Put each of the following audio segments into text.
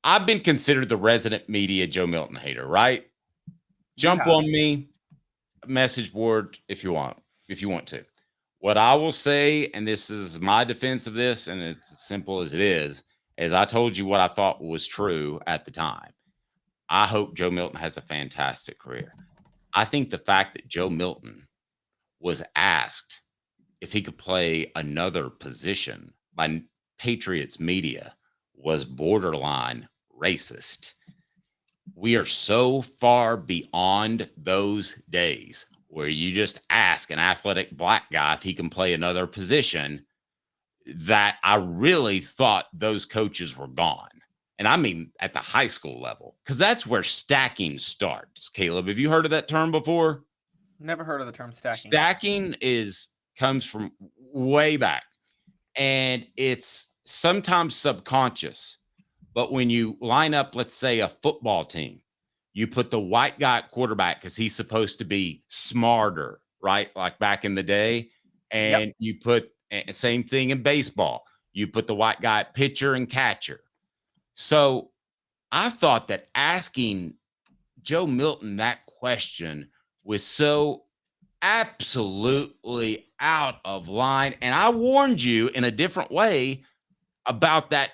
I've been considered the resident media Joe Milton hater, right? Jump on me, message board if you want to. What I will say, and this is my defense of this, and it's as simple as it is I told you what I thought was true at the time. I hope Joe Milton has a fantastic career. I think the fact that Joe Milton was asked if he could play another position by Patriots media was borderline racist. We are so far beyond those days where you just ask an athletic black guy if he can play another position that I really thought those coaches were gone. And I mean at the high school level, because that's where stacking starts. Caleb, have you heard of that term before? Never heard of the term stacking. Stacking comes from way back, and it's sometimes subconscious. But when you line up, let's say, a football team, you put the white guy at quarterback because he's supposed to be smarter, right? Like back in the day. And you put same thing in baseball. You put the white guy at pitcher and catcher. So I thought that asking Joe Milton that question was so absolutely out of line. And I warned you in a different way about that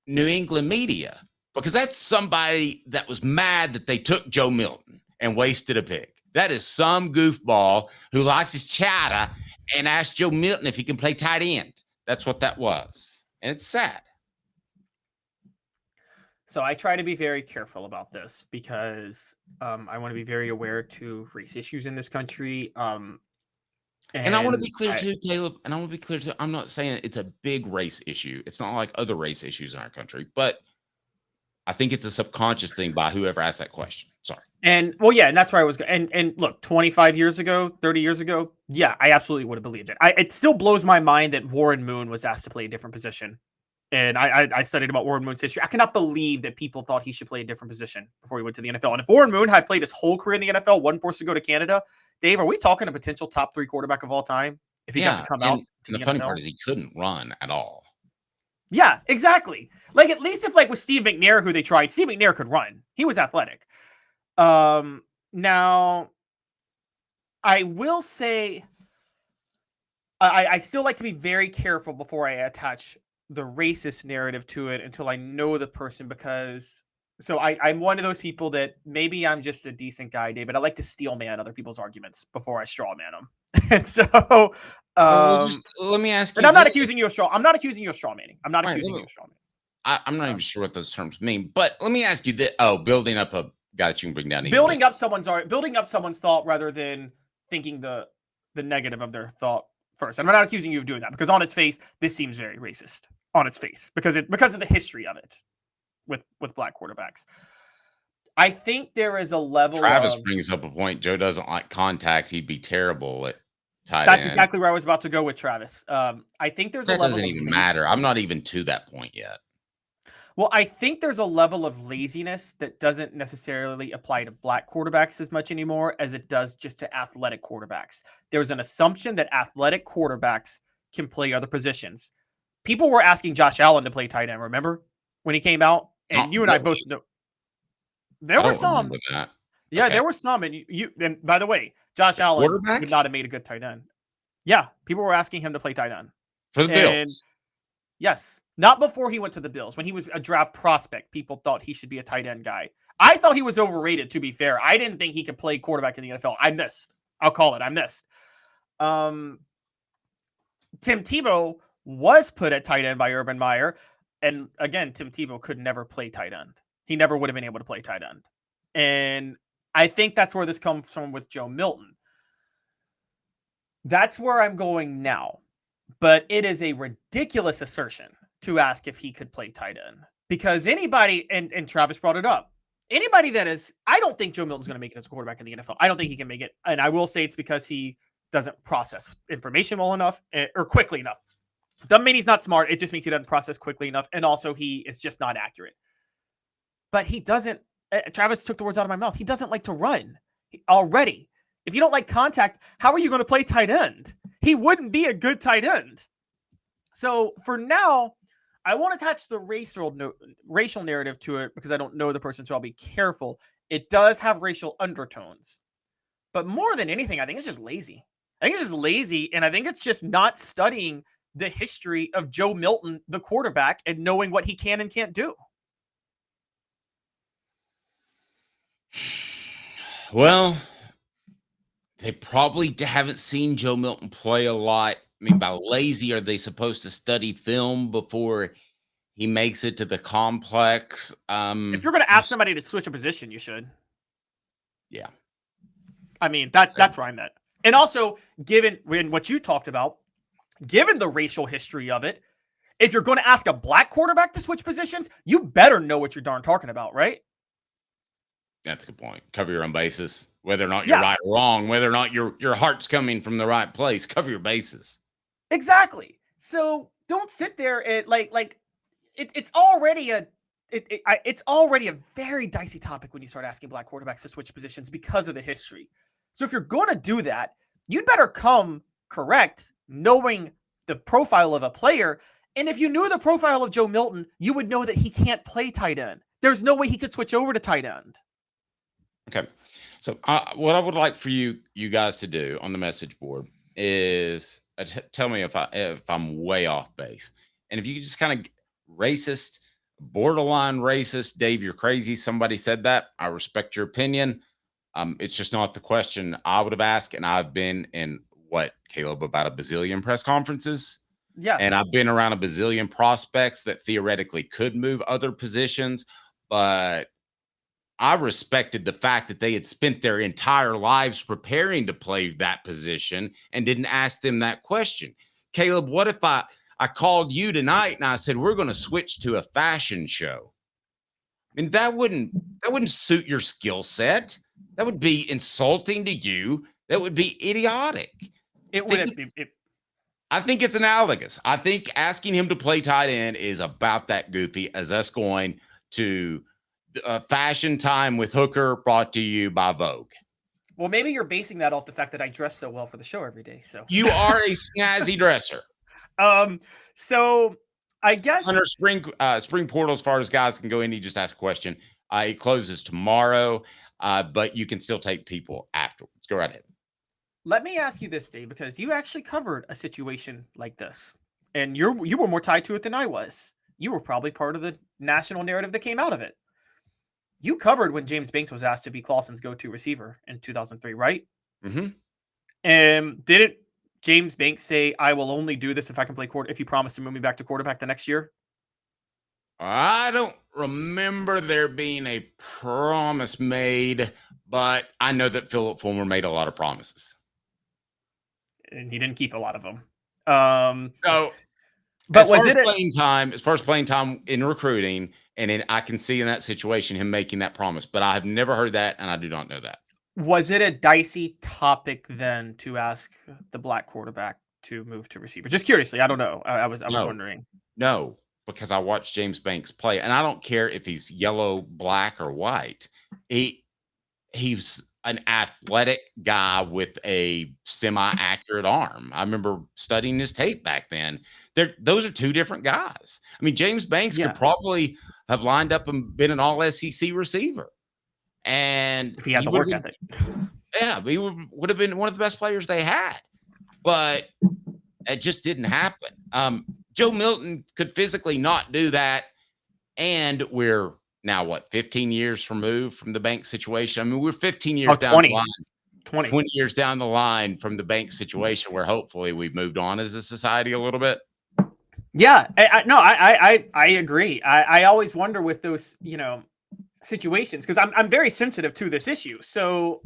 New England media, because that's somebody that was mad that they took Joe Milton and wasted a pick. That is some goofball who likes his chatter and asked Joe Milton if he can play tight end. That's what that was. And it's sad. So I try to be very careful about this because I want to be very aware to race issues in this country. And I want to be clear too, Caleb, and I want to be clear too. I'm not saying it's a big race issue. It's not like other race issues in our country, but I think it's a subconscious thing by whoever asked that question. Sorry. And well, yeah, and that's where I was going. And look, 25 years ago, 30 years ago, yeah, I absolutely would have believed it. It still blows my mind that Warren Moon was asked to play a different position. And I studied about Warren Moon's history. I cannot believe that people thought he should play a different position before he went to the NFL. And if Warren Moon had played his whole career in the NFL, wasn't forced to go to Canada, Dave, are we talking a potential top 3 quarterback of all time if he got to come out? And the funny part is he couldn't run at all. Yeah, exactly. Like, at least if, like, with Steve McNair, who they tried, Steve McNair could run. He was athletic. Now, I will say, I still like to be very careful before I attach the racist narrative to it until I know the person, because I'm one of those people that maybe I'm just a decent guy, David. I like to steel man other people's arguments before I straw man them. And so, let me ask you. And I'm not accusing you of straw. I'm not accusing you of straw manning. I'm not accusing you of straw manning. I'm not even sure what those terms mean, but let me ask you that. Oh, building up a guy that you can bring down. Building up someone's thought rather than thinking the negative of their thought first. And I'm not accusing you of doing that, because on its face, this seems very racist. On its face, because of the history of it with black quarterbacks. I think there is a level. Travis brings up a point. Joe doesn't like contact. He'd be terrible at tight That's end. exactly where I was about to go with Travis. I think there's that a level. Doesn't even matter. I'm not even to that point yet. Well, I think there's a level of laziness that doesn't necessarily apply to black quarterbacks as much anymore as it does just to athletic quarterbacks. There's an assumption that athletic quarterbacks can play other positions. People were asking Josh Allen to play tight end, remember? When he came out? And you and I both know. There were some. Yeah, okay. There were some. And and by the way, Josh Allen would not have made a good tight end. Yeah, people were asking him to play tight end. For the Bills. Yes. Not before he went to the Bills. When he was a draft prospect, people thought he should be a tight end guy. I thought he was overrated, to be fair. I didn't think he could play quarterback in the NFL. I missed. I'll call it. I missed. Tim Tebow was put at tight end by Urban Meyer. And again, Tim Tebow could never play tight end. He never would have been able to play tight end. And I think that's where this comes from with Joe Milton. That's where I'm going now. But it is a ridiculous assertion to ask if he could play tight end. Because anybody, and Travis brought it up, anybody that is, I don't think Joe Milton's going to make it as a quarterback in the NFL. I don't think he can make it. And I will say it's because he doesn't process information well enough or quickly enough. Doesn't mean he's not smart. It just means he doesn't process quickly enough. And also he is just not accurate. But he doesn't, Travis took the words out of my mouth. He doesn't like to run already. If you don't like contact, how are you going to play tight end? He wouldn't be a good tight end. So for now, I won't attach the racial narrative to it because I don't know the person, so I'll be careful. It does have racial undertones. But more than anything, I think it's just lazy. I think it's just lazy, and I think it's just not studying the history of Joe Milton, the quarterback, and knowing what he can and can't do. Well, they probably haven't seen Joe Milton play a lot. I mean, by lazy, are they supposed to study film before he makes it to the complex? If you're going to ask somebody to switch a position, you should. Yeah. I mean, that's where I'm at. And also, given what you talked about, given the racial history of it, if you're going to ask a black quarterback to switch positions, you better know what you're darn talking about, right? That's a good point. Cover your own bases, whether or not you're right or wrong, whether or not your heart's coming from the right place. Cover your bases. Exactly. So don't sit there and it's already a very dicey topic when you start asking black quarterbacks to switch positions because of the history. So if you're going to do that, you'd better come correct, knowing the profile of a player. And if you knew the profile of Joe Milton, you would know that he can't play tight end. There's no way he could switch over to tight end. Okay. So what I would like for you guys to do on the message board is tell me if I'm way off base. And if you could just kind of racist, borderline racist, Dave, you're crazy. Somebody said that. I respect your opinion. It's just not the question I would have asked. And I've been in Caleb, about a bazillion press conferences. Yeah. And I've been around a bazillion prospects that theoretically could move other positions, but I respected the fact that they had spent their entire lives preparing to play that position and didn't ask them that question. Caleb, what if I called you tonight and I said, we're going to switch to a fashion show? I mean, that wouldn't suit your skill set. That would be insulting to you. That would be idiotic. It wouldn't be. I think it's analogous. I think asking him to play tight end is about that goofy as us going to Fashion Time with Hooker, brought to you by Vogue. Well, maybe you're basing that off the fact that I dress so well for the show every day. So you are a snazzy dresser. So I guess under spring portal, as far as guys can go in, you just ask a question. It closes tomorrow, but you can still take people afterwards. Go right ahead. Let me ask you this, Dave, because you actually covered a situation like this, and you were more tied to it than I was. You were probably part of the national narrative that came out of it. You covered when James Banks was asked to be Clausen's go-to receiver in 2003, right? Mm-hmm. And didn't James Banks say, I will only do this if I can play if you promise to move me back to quarterback the next year? I don't remember there being a promise made, but I know that Philip Fulmer made a lot of promises. And he didn't keep a lot of them. But was it as far as playing time in recruiting, and I can see in that situation him making that promise, but I have never heard that, and I do not know that. Was it a dicey topic then to ask the black quarterback to move to receiver? Just curiously, I don't know. I was wondering. No, because I watched James Banks play, and I don't care if he's yellow, black, or white. He's an athletic guy with a semi-accurate arm. I remember studying his tape back then. Those are two different guys. I mean, James Banks could probably have lined up and been an all-SEC receiver. And if he had the work ethic. Yeah, he would have been one of the best players they had. But it just didn't happen. Joe Milton could physically not do that. And we're now, 15 years removed from the Banks situation? I mean, we're 15 years down the line. 20 years down the line from the Banks situation, where hopefully we've moved on as a society a little bit. Yeah, I agree. I always wonder with those, situations, because I'm very sensitive to this issue. So,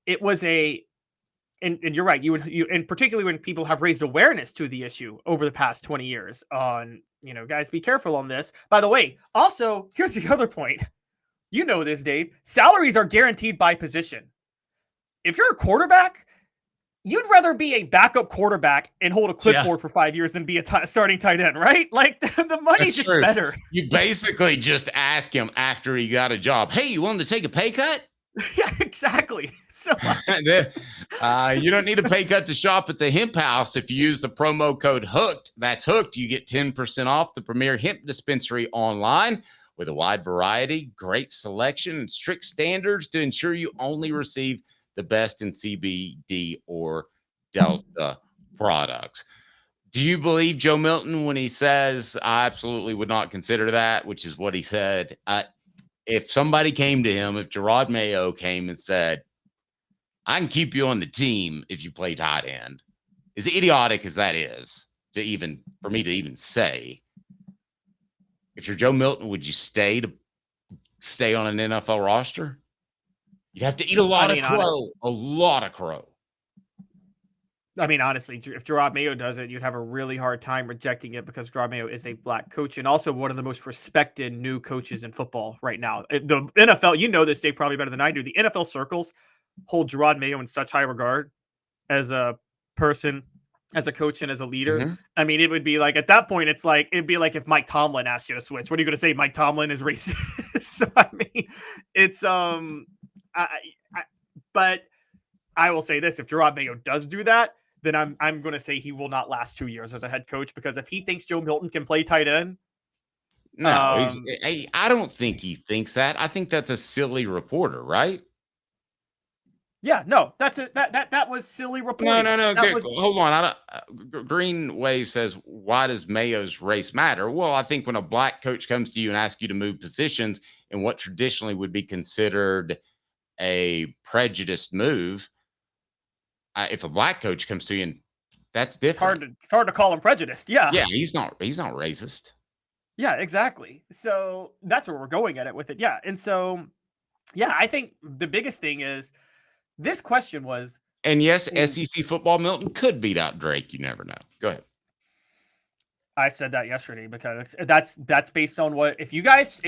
it was and you're right. And particularly when people have raised awareness to the issue over the past 20 years on, guys, be careful on this. By the way, also, here's the other point. You know this, Dave. Salaries are guaranteed by position. If you're a quarterback, you'd rather be a backup quarterback and hold a clipboard for 5 years than be a starting tight end, right? Like, the money's just better. You basically just ask him after he got a job, hey, you willing to take a pay cut? Yeah, exactly. So You don't need a pay cut to shop at the Hemp House. If you use the promo code HOOKED, that's HOOKED, you get 10% off the premier hemp dispensary online with a wide variety, great selection, and strict standards to ensure you only receive the best in CBD or Delta products. Do you believe Joe Milton when he says, I absolutely would not consider that, which is what he said? If somebody came to him, if Gerard Mayo came and said, I can keep you on the team if you play tight end, as idiotic as that is for me to even say, if you're Joe Milton, would you stay on an NFL roster? You'd have to eat a lot of crow. I mean, honestly, if Gerard Mayo does it, you'd have a really hard time rejecting it because Gerard Mayo is a black coach and also one of the most respected new coaches in football right now. The NFL, you know this, Dave, probably better than I do. The NFL circles hold Gerard Mayo in such high regard as a person, as a coach, and as a leader. Mm-hmm. I mean, it would be like, at that point, it'd be like if Mike Tomlin asked you to switch. What are you going to say? Mike Tomlin is racist? So, I mean, it's, but I will say this, if Gerard Mayo does do that, then I'm going to say he will not last 2 years as a head coach, because if he thinks Joe Milton can play tight end, no, I don't think he thinks that. I think that's a silly reporter, right? Yeah, no, that's it. That was silly reporting. No. Hold on. Green Wave says, why does Mayo's race matter? Well, I think when a black coach comes to you and asks you to move positions in what traditionally would be considered a prejudiced move, if a black coach comes to you, and that's different. It's hard to call him prejudiced. Yeah. Yeah, he's not racist. Yeah, exactly. So that's where we're going at it with it. Yeah. And so, yeah, I think the biggest thing is this question was. And yes, SEC football Milton could beat out Drake. You never know. Go ahead. I said that yesterday because that's based on what, if you guys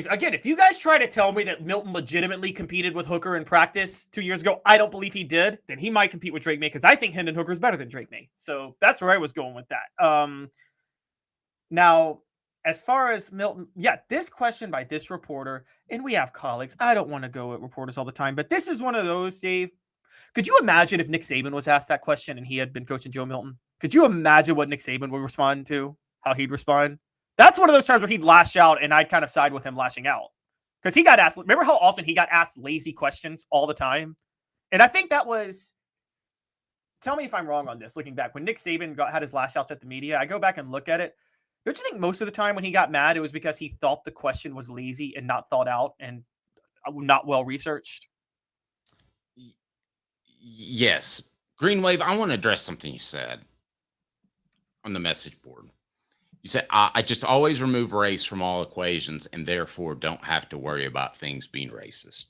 try to tell me that Milton legitimately competed with Hooker in practice 2 years ago, I don't believe he did, then he might compete with Drake May, because I think Hendon Hooker is better than Drake May. So that's where I was going with that. Now, as far as Milton, yeah, this question by this reporter, and we have colleagues, I don't want to go at reporters all the time, but this is one of those, Dave. Could you imagine if Nick Saban was asked that question and he had been coaching Joe Milton? Could you imagine what Nick Saban would respond to? How he'd respond? That's one of those times where he'd lash out, and I'd kind of side with him lashing out, because he got asked. Remember how often he got asked lazy questions all the time? And I think that was. Tell me if I'm wrong on this. Looking back, when Nick Saban had his lash outs at the media, I go back and look at it. Don't you think most of the time when he got mad, it was because he thought the question was lazy and not thought out and not well researched? Yes. Green Wave, I want to address something you said on the message board. You said, I just always remove race from all equations and therefore don't have to worry about things being racist.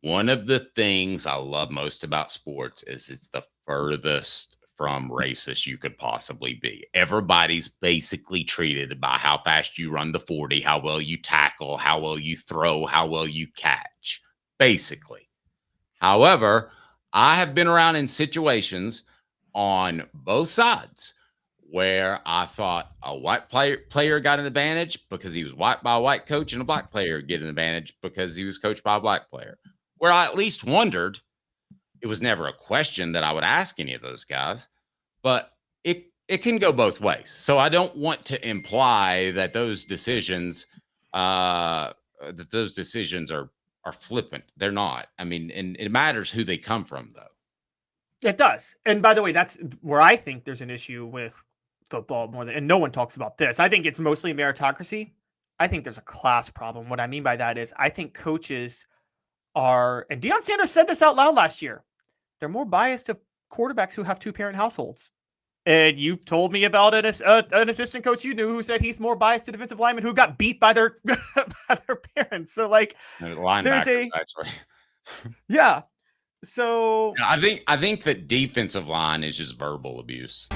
One of the things I love most about sports is it's the furthest from racist you could possibly be. Everybody's basically treated by how fast you run the 40, how well you tackle, how well you throw, how well you catch, basically. However, I have been around in situations on both sides where I thought a white player got an advantage because he was white by a white coach, and a black player get an advantage because he was coached by a black player. Where I at least wondered, it was never a question that I would ask any of those guys, but it can go both ways. So I don't want to imply that those decisions are flippant. They're not. I mean, and it matters who they come from, though. It does. And by the way, that's where I think there's an issue with football more than, and no one talks about this. I think it's mostly meritocracy. I think there's a class problem. What I mean by that is I think coaches are, and Deion Sanders said this out loud last year, they're more biased to quarterbacks who have two-parent households. And you told me about an assistant coach you knew who said he's more biased to defensive linemen who got beat by their by their parents. So like, linebackers, actually. Yeah. So I think that defensive line is just verbal abuse.